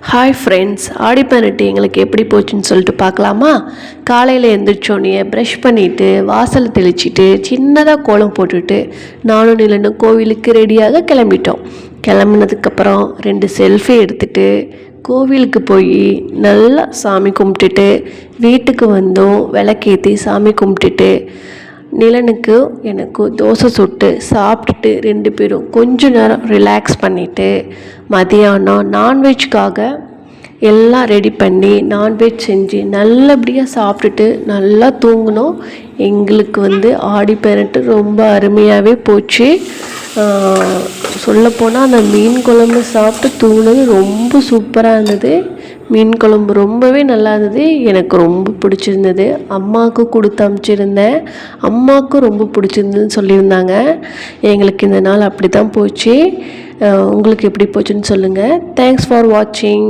Hi friends, ஆடி 18 எங்களுக்கு எப்படி போச்சுன்னு சொல்லிட்டு பார்க்கலாமா? காலையில் எழுந்திரிச்சோன்னே ப்ரஷ் பண்ணிவிட்டு வாசலை தெளிச்சிட்டு சின்னதாக கோலம் போட்டுட்டு நானும் நிலனும் கோவிலுக்கு ரெடியாக கிளம்பிட்டோம். கிளம்புனதுக்கப்புறம் 2 செல்ஃபி எடுத்துகிட்டு கோவிலுக்கு போய் நல்லா சாமி கும்பிட்டுட்டு வீட்டுக்கு வந்தோம். விளக்கேற்றி சாமி கும்பிட்டுட்டு நிலனுக்கு எனக்கு தோசை சுட்டு சாப்பிட்டுட்டு 2 பேரும் கொஞ்ச நேரம் ரிலாக்ஸ் பண்ணிவிட்டு மதியானம் நான்வெஜ்க்காக எல்லாம் ரெடி பண்ணி நான்வெஜ் செஞ்சு நல்லபடியாக சாப்பிட்டுட்டு நல்லா தூங்கினோம். எங்களுக்கு ஆடி 18 ரொம்ப அருமையாகவே போச்சு. சொல்லப்போனால் அந்த மீன் குழம்பு சாப்பிட்டு தூங்கினது ரொம்ப சூப்பராக இருந்தது. மீன் குழம்பு ரொம்பவே நல்லா இருந்தது, எனக்கு ரொம்ப பிடிச்சிருந்தது. அம்மாவுக்கு கொடுத்து அனுப்பிச்சிருந்தேன், அம்மாவுக்கும் ரொம்ப பிடிச்சிருந்ததுன்னு சொல்லியிருந்தாங்க. எங்களுக்கு இந்த நாள் அப்படி தான் போச்சு. உங்களுக்கு எப்படி போச்சுன்னு சொல்லுங்கள். தேங்க்ஸ் ஃபார் வாட்சிங்.